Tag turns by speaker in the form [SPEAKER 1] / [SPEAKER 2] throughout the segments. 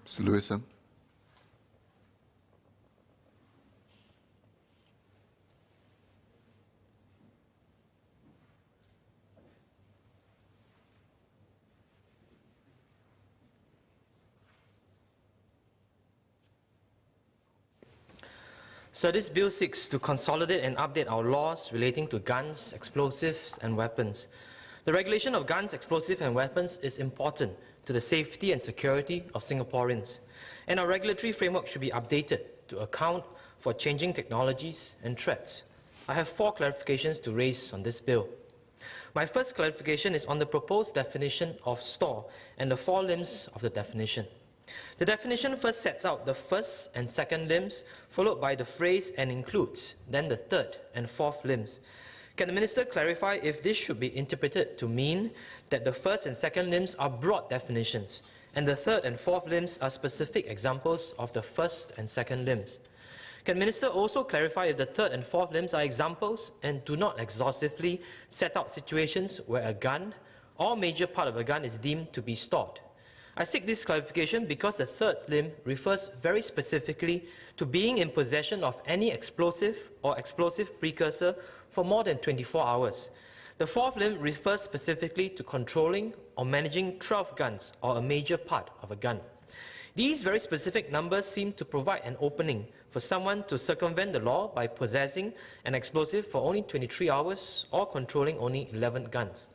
[SPEAKER 1] Mr. Lewison.
[SPEAKER 2] So this bill seeks to consolidate and update our laws relating to guns, explosives and weapons. The regulation of guns, explosives and weapons is important to the safety and security of Singaporeans, and our regulatory framework should be updated to account for changing technologies and threats. I have 4 clarifications to raise on this bill. My first clarification is on the proposed definition of store and the 4 limbs of the definition. The definition first sets out the first and second limbs, followed by the phrase "and includes," then the third and fourth limbs. Can the Minister clarify if this should be interpreted to mean that the first and second limbs are broad definitions, and the third and fourth limbs are specific examples of the first and second limbs? Can the Minister also clarify if the third and fourth limbs are examples and do not exhaustively set out situations where a gun or major part of a gun is deemed to be stored? I seek this clarification because the third limb refers very specifically to being in possession of any explosive or explosive precursor for more than 24 hours. The fourth limb refers specifically to controlling or managing 12 guns or a major part of a gun. These very specific numbers seem to provide an opening for someone to circumvent the law by possessing an explosive for only 23 hours or controlling only 11 guns.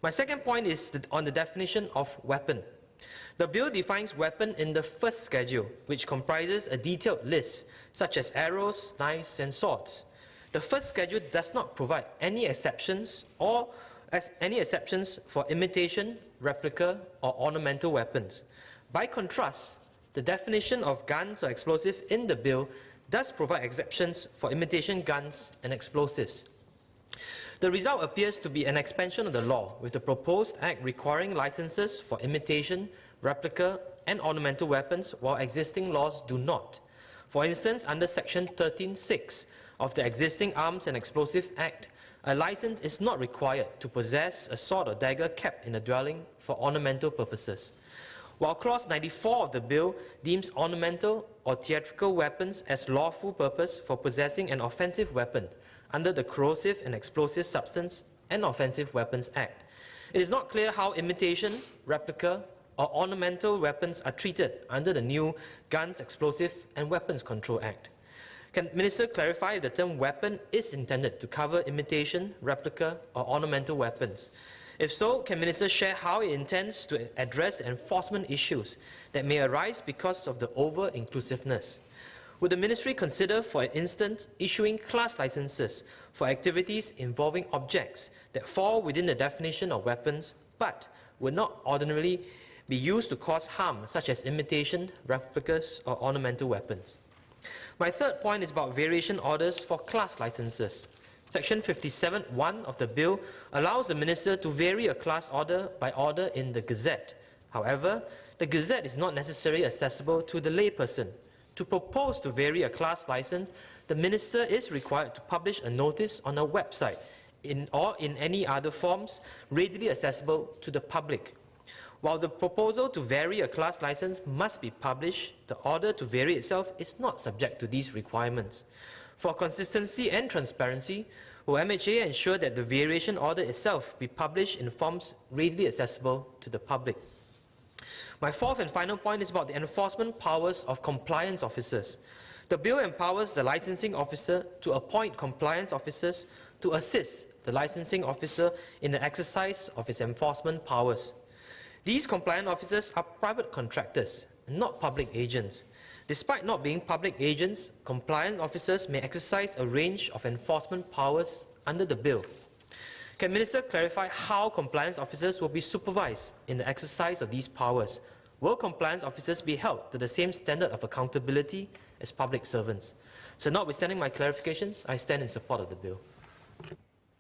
[SPEAKER 2] My second point is on the definition of weapon. The bill defines weapon in the first schedule, which comprises a detailed list, such as arrows, knives, and swords. The first schedule does not provide any exceptions for imitation, replica, or ornamental weapons. By contrast, the definition of guns or explosives in the bill does provide exceptions for imitation guns and explosives. The result appears to be an expansion of the law, with the proposed act requiring licenses for imitation, replica, and ornamental weapons, while existing laws do not. For instance, under Section 13(6) of the existing Arms and Explosives Act, a license is not required to possess a sword or dagger kept in a dwelling for ornamental purposes. While Clause 94 of the bill deems ornamental or theatrical weapons as lawful purpose for possessing an offensive weapon under the Corrosive and Explosive Substance and Offensive Weapons Act, it is not clear how imitation, replica, or ornamental weapons are treated under the new Guns, Explosive and Weapons Control Act. Can the Minister clarify if the term weapon is intended to cover imitation, replica, or ornamental weapons? If so, can the Minister share how it intends to address the enforcement issues that may arise because of the over-inclusiveness? Would the Ministry consider, for instance, issuing class licenses for activities involving objects that fall within the definition of weapons but would not ordinarily be used to cause harm, such as imitation, replicas, or ornamental weapons? My third point is about variation orders for class licenses. Section 57(1) of the bill allows the Minister to vary a class order by order in the Gazette. However, the Gazette is not necessarily accessible to the layperson. To propose to vary a class license, the Minister is required to publish a notice on a website or in any other forms readily accessible to the public. While the proposal to vary a class license must be published, the order to vary itself is not subject to these requirements. For consistency and transparency, will MHA ensure that the variation order itself be published in forms readily accessible to the public? My fourth and final point is about the enforcement powers of compliance officers. The bill empowers the licensing officer to appoint compliance officers to assist the licensing officer in the exercise of its enforcement powers. These compliance officers are private contractors, not public agents. Despite not being public agents, compliance officers may exercise a range of enforcement powers under the bill. Can the Minister clarify how compliance officers will be supervised in the exercise of these powers? Will compliance officers be held to the same standard of accountability as public servants? So, notwithstanding my clarifications, I stand in support of the bill.